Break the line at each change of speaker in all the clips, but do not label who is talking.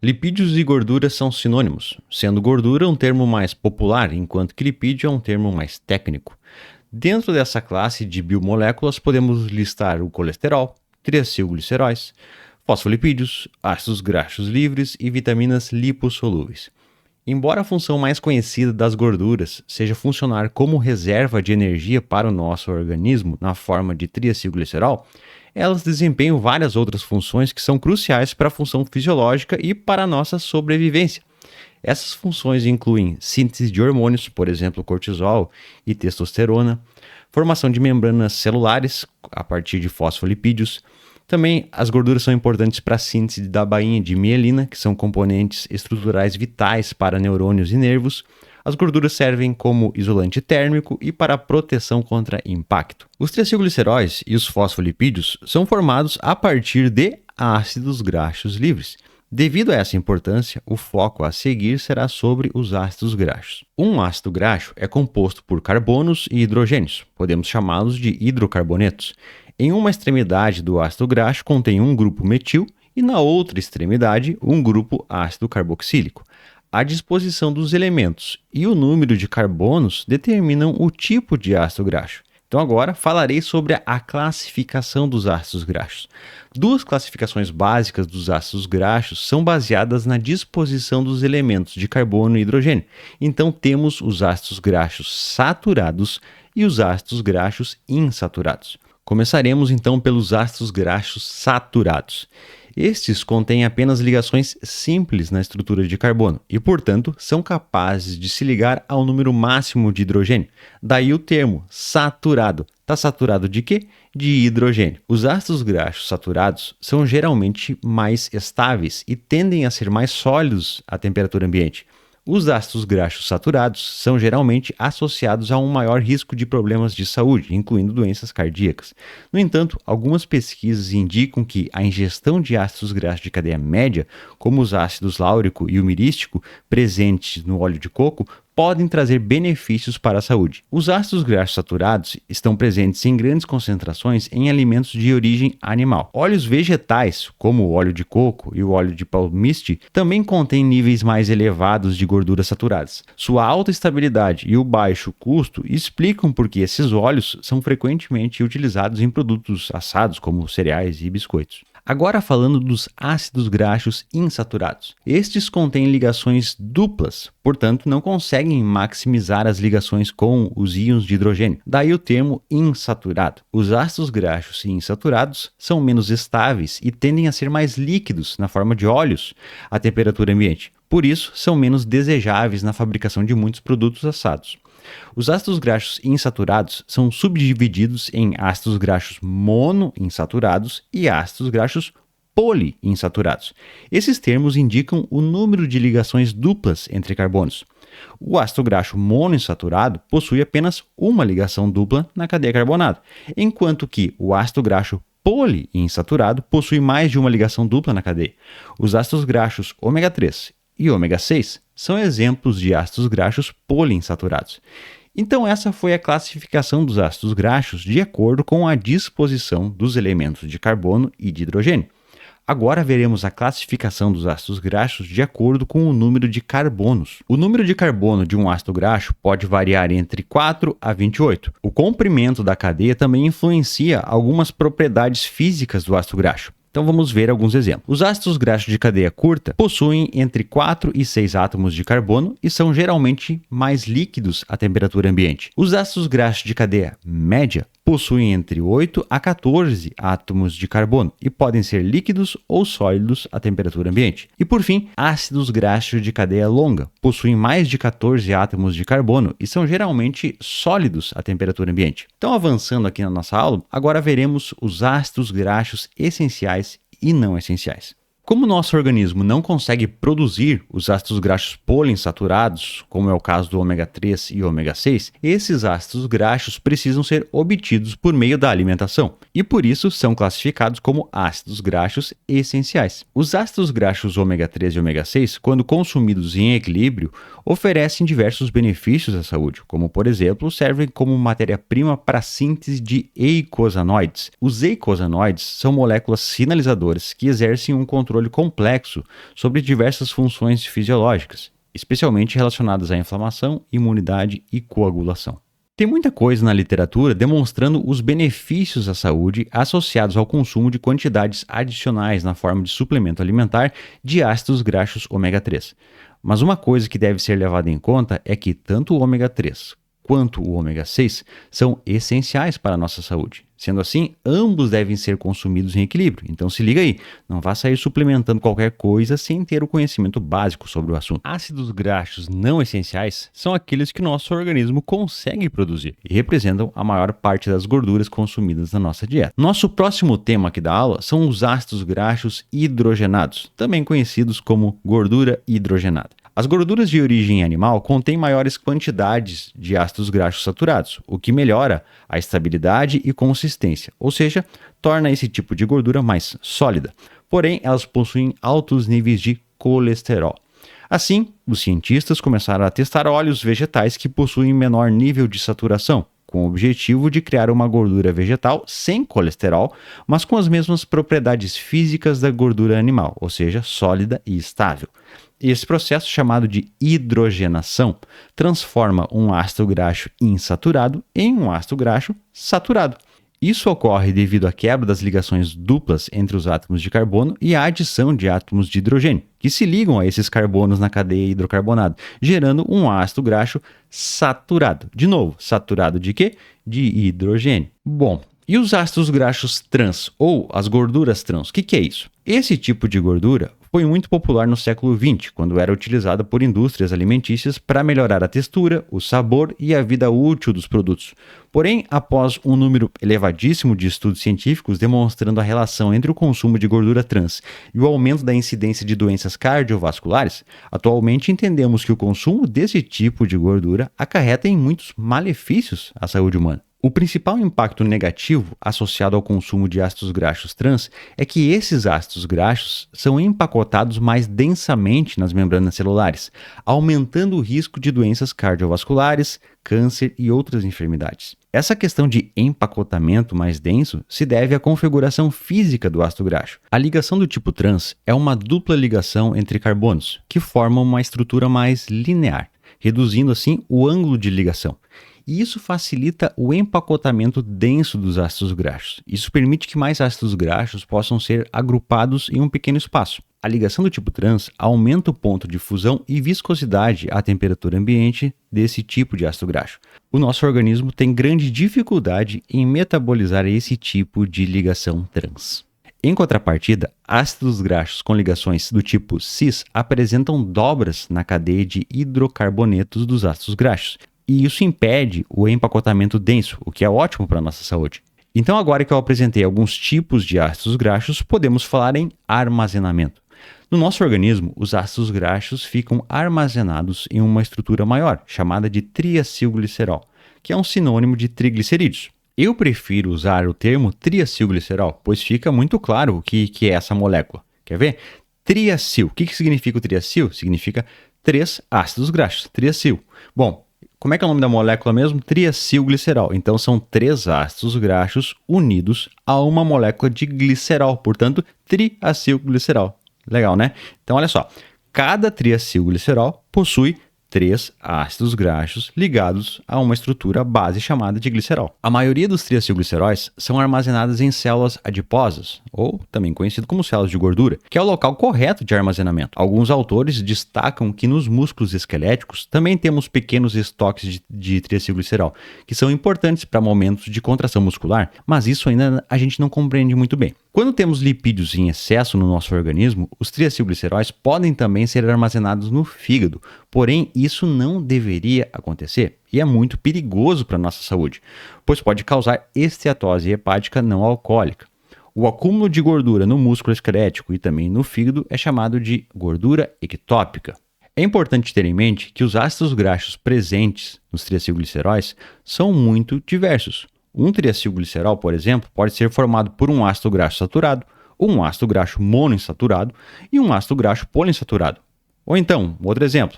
Lipídios e gordura são sinônimos, sendo gordura um termo mais popular, enquanto que lipídio é um termo mais técnico. Dentro dessa classe de biomoléculas, podemos listar o colesterol, triacilgliceróis, fosfolipídios, ácidos graxos livres e vitaminas lipossolúveis. Embora a função mais conhecida das gorduras seja funcionar como reserva de energia para o nosso organismo na forma de triacilglicerol, elas desempenham várias outras funções que são cruciais para a função fisiológica e para a nossa sobrevivência. Essas funções incluem síntese de hormônios, por exemplo, cortisol e testosterona, formação de membranas celulares a partir de fosfolipídios. Também as gorduras são importantes para a síntese da bainha de mielina, que são componentes estruturais vitais para neurônios e nervos. As gorduras servem como isolante térmico e para proteção contra impacto. Os triacilgliceróis e os fosfolipídios são formados a partir de ácidos graxos livres. Devido a essa importância, o foco a seguir será sobre os ácidos graxos. Um ácido graxo é composto por carbonos e hidrogênios, podemos chamá-los de hidrocarbonetos. Em uma extremidade do ácido graxo contém um grupo metil e na outra extremidade um grupo ácido carboxílico. A disposição dos elementos e o número de carbonos determinam o tipo de ácido graxo. Então agora falarei sobre a classificação dos ácidos graxos. Duas classificações básicas dos ácidos graxos são baseadas na disposição dos elementos de carbono e hidrogênio. Então temos os ácidos graxos saturados e os ácidos graxos insaturados. Começaremos então pelos ácidos graxos saturados. Estes contêm apenas ligações simples na estrutura de carbono e, portanto, são capazes de se ligar ao número máximo de hidrogênio. Daí o termo saturado. Está saturado de quê? De hidrogênio. Os ácidos graxos saturados são geralmente mais estáveis e tendem a ser mais sólidos à temperatura ambiente. Os ácidos graxos saturados são geralmente associados a um maior risco de problemas de saúde, incluindo doenças cardíacas. No entanto, algumas pesquisas indicam que a ingestão de ácidos graxos de cadeia média, como os ácidos láurico e o mirístico, presentes no óleo de coco, podem trazer benefícios para a saúde. Os ácidos graxos saturados estão presentes em grandes concentrações em alimentos de origem animal. Óleos vegetais, como o óleo de coco e o óleo de palmiste, também contêm níveis mais elevados de gorduras saturadas. Sua alta estabilidade e o baixo custo explicam por que esses óleos são frequentemente utilizados em produtos assados, como cereais e biscoitos. Agora falando dos ácidos graxos insaturados. Estes contêm ligações duplas, portanto não conseguem maximizar as ligações com os íons de hidrogênio. Daí o termo insaturado. Os ácidos graxos insaturados são menos estáveis e tendem a ser mais líquidos na forma de óleos à temperatura ambiente. Por isso, são menos desejáveis na fabricação de muitos produtos assados. Os ácidos graxos insaturados são subdivididos em ácidos graxos monoinsaturados e ácidos graxos poliinsaturados. Esses termos indicam o número de ligações duplas entre carbonos. O ácido graxo monoinsaturado possui apenas uma ligação dupla na cadeia carbonada, enquanto que o ácido graxo poliinsaturado possui mais de uma ligação dupla na cadeia. Os ácidos graxos ômega 3 e ômega 6 são exemplos de ácidos graxos poliinsaturados. Então essa foi a classificação dos ácidos graxos de acordo com a disposição dos elementos de carbono e de hidrogênio. Agora veremos a classificação dos ácidos graxos de acordo com o número de carbonos. O número de carbono de um ácido graxo pode variar entre 4 a 28. O comprimento da cadeia também influencia algumas propriedades físicas do ácido graxo. Então vamos ver alguns exemplos. Os ácidos graxos de cadeia curta possuem entre 4 e 6 átomos de carbono e são geralmente mais líquidos à temperatura ambiente. Os ácidos graxos de cadeia média possuem entre 8 a 14 átomos de carbono e podem ser líquidos ou sólidos à temperatura ambiente. E por fim, ácidos graxos de cadeia longa possuem mais de 14 átomos de carbono e são geralmente sólidos à temperatura ambiente. Então, avançando aqui na nossa aula, agora veremos os ácidos graxos essenciais e não essenciais. Como o nosso organismo não consegue produzir os ácidos graxos poliinsaturados, como é o caso do ômega 3 e ômega 6, esses ácidos graxos precisam ser obtidos por meio da alimentação e por isso são classificados como ácidos graxos essenciais. Os ácidos graxos ômega 3 e ômega 6, quando consumidos em equilíbrio, oferecem diversos benefícios à saúde, como por exemplo, servem como matéria-prima para a síntese de eicosanoides. Os eicosanoides são moléculas sinalizadoras que exercem um controle controle complexo sobre diversas funções fisiológicas, especialmente relacionadas à inflamação, imunidade e coagulação. Tem muita coisa na literatura demonstrando os benefícios à saúde associados ao consumo de quantidades adicionais na forma de suplemento alimentar de ácidos graxos ômega 3. Mas uma coisa que deve ser levada em conta é que tanto o ômega 3 quanto o ômega 6 são essenciais para a nossa saúde. Sendo assim, ambos devem ser consumidos em equilíbrio. Então se liga aí, não vá sair suplementando qualquer coisa sem ter o conhecimento básico sobre o assunto. Ácidos graxos não essenciais são aqueles que nosso organismo consegue produzir e representam a maior parte das gorduras consumidas na nossa dieta. Nosso próximo tema aqui da aula são os ácidos graxos hidrogenados, também conhecidos como gordura hidrogenada. As gorduras de origem animal contêm maiores quantidades de ácidos graxos saturados, o que melhora a estabilidade e consistência, ou seja, torna esse tipo de gordura mais sólida. Porém, elas possuem altos níveis de colesterol. Assim, os cientistas começaram a testar óleos vegetais que possuem menor nível de saturação, com o objetivo de criar uma gordura vegetal sem colesterol, mas com as mesmas propriedades físicas da gordura animal, ou seja, sólida e estável. Esse processo, chamado de hidrogenação, transforma um ácido graxo insaturado em um ácido graxo saturado. Isso ocorre devido à quebra das ligações duplas entre os átomos de carbono e à adição de átomos de hidrogênio, que se ligam a esses carbonos na cadeia hidrocarbonada, gerando um ácido graxo saturado. De novo, saturado de quê? De hidrogênio. Bom, e os ácidos graxos trans, ou as gorduras trans, o que é isso? Esse tipo de gordura foi muito popular no século XX, quando era utilizada por indústrias alimentícias para melhorar a textura, o sabor e a vida útil dos produtos. Porém, após um número elevadíssimo de estudos científicos demonstrando a relação entre o consumo de gordura trans e o aumento da incidência de doenças cardiovasculares, atualmente entendemos que o consumo desse tipo de gordura acarreta em muitos malefícios à saúde humana. O principal impacto negativo associado ao consumo de ácidos graxos trans é que esses ácidos graxos são empacotados mais densamente nas membranas celulares, aumentando o risco de doenças cardiovasculares, câncer e outras enfermidades. Essa questão de empacotamento mais denso se deve à configuração física do ácido graxo. A ligação do tipo trans é uma dupla ligação entre carbonos, que formam uma estrutura mais linear, reduzindo assim o ângulo de ligação. E isso facilita o empacotamento denso dos ácidos graxos. Isso permite que mais ácidos graxos possam ser agrupados em um pequeno espaço. A ligação do tipo trans aumenta o ponto de fusão e viscosidade à temperatura ambiente desse tipo de ácido graxo. O nosso organismo tem grande dificuldade em metabolizar esse tipo de ligação trans. Em contrapartida, ácidos graxos com ligações do tipo cis apresentam dobras na cadeia de hidrocarbonetos dos ácidos graxos. E isso impede o empacotamento denso, o que é ótimo para a nossa saúde. Então, agora que eu apresentei alguns tipos de ácidos graxos, podemos falar em armazenamento. No nosso organismo, os ácidos graxos ficam armazenados em uma estrutura maior, chamada de triacilglicerol, que é um sinônimo de triglicerídeos. Eu prefiro usar o termo triacilglicerol, pois fica muito claro o que é essa molécula. Quer ver? Triacil. O que significa o triacil? Significa 3 ácidos graxos, triacil. Bom, como é que é o nome da molécula mesmo? Triacilglicerol. Então são 3 ácidos graxos unidos a uma molécula de glicerol, portanto, triacilglicerol. Legal, né? Então olha só, cada triacilglicerol possui 3 ácidos graxos ligados a uma estrutura base chamada de glicerol. A maioria dos triacilgliceróis são armazenadas em células adiposas, ou também conhecido como células de gordura, que é o local correto de armazenamento. Alguns autores destacam que nos músculos esqueléticos também temos pequenos estoques de triacilglicerol, que são importantes para momentos de contração muscular, mas isso ainda a gente não compreende muito bem. Quando temos lipídios em excesso no nosso organismo, os triacilgliceróis podem também ser armazenados no fígado, porém isso não deveria acontecer e é muito perigoso para a nossa saúde, pois pode causar esteatose hepática não alcoólica. O acúmulo de gordura no músculo esquelético e também no fígado é chamado de gordura ectópica. É importante ter em mente que os ácidos graxos presentes nos triacilgliceróis são muito diversos. Um triacilglicerol, por exemplo, pode ser formado por um ácido graxo saturado, um ácido graxo monoinsaturado e um ácido graxo poliinsaturado. Ou então, outro exemplo,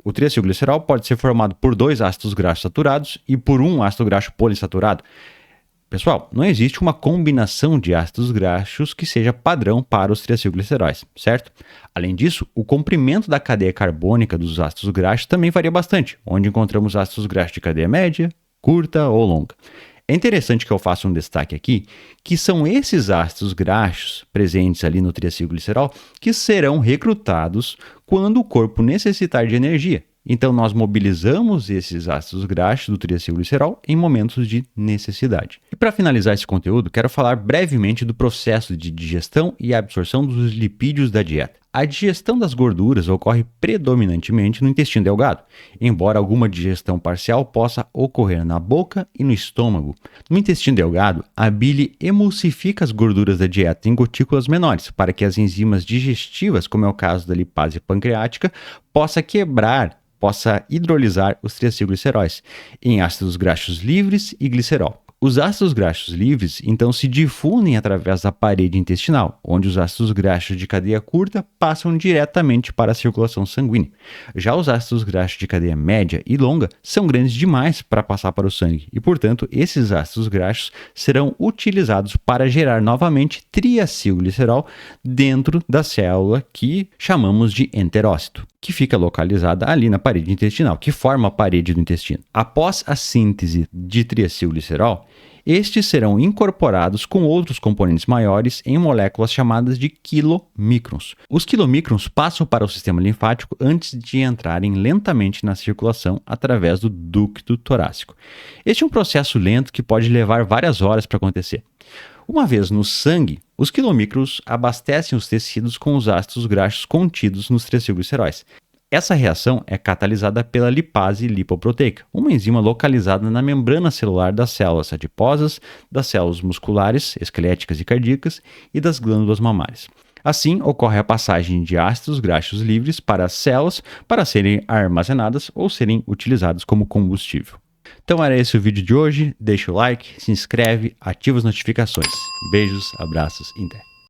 o triacilglicerol pode ser formado por 2 ácidos graxos saturados e por um ácido graxo poliinsaturado. Pessoal, não existe uma combinação de ácidos graxos que seja padrão para os triacilgliceróis, certo? Além disso, o comprimento da cadeia carbônica dos ácidos graxos também varia bastante, onde encontramos ácidos graxos de cadeia média, curta ou longa. É interessante que eu faça um destaque aqui, que são esses ácidos graxos presentes ali no triacilglicerol que serão recrutados quando o corpo necessitar de energia. Então, nós mobilizamos esses ácidos graxos do triacilglicerol em momentos de necessidade. E para finalizar esse conteúdo, quero falar brevemente do processo de digestão e absorção dos lipídios da dieta. A digestão das gorduras ocorre predominantemente no intestino delgado, embora alguma digestão parcial possa ocorrer na boca e no estômago. No intestino delgado, a bile emulsifica as gorduras da dieta em gotículas menores, para que as enzimas digestivas, como é o caso da lipase pancreática, possa hidrolisar os triacilgliceróis em ácidos graxos livres e glicerol. Os ácidos graxos livres, então, se difundem através da parede intestinal, onde os ácidos graxos de cadeia curta passam diretamente para a circulação sanguínea. Já os ácidos graxos de cadeia média e longa são grandes demais para passar para o sangue e, portanto, esses ácidos graxos serão utilizados para gerar novamente triacilglicerol dentro da célula que chamamos de enterócito, que fica localizada ali na parede intestinal, que forma a parede do intestino. Após a síntese de triacilglicerol, estes serão incorporados com outros componentes maiores em moléculas chamadas de quilomicrons. Os quilomicrons passam para o sistema linfático antes de entrarem lentamente na circulação através do ducto torácico. Este é um processo lento que pode levar várias horas para acontecer. Uma vez no sangue, os quilomicrons abastecem os tecidos com os ácidos graxos contidos nos triacilgliceróis. Essa reação é catalisada pela lipase lipoproteica, uma enzima localizada na membrana celular das células adiposas, das células musculares, esqueléticas e cardíacas e das glândulas mamárias. Assim, ocorre a passagem de ácidos graxos livres para as células para serem armazenadas ou serem utilizadas como combustível. Então era esse o vídeo de hoje, deixa o like, se inscreve, ativa as notificações. Beijos, abraços e até!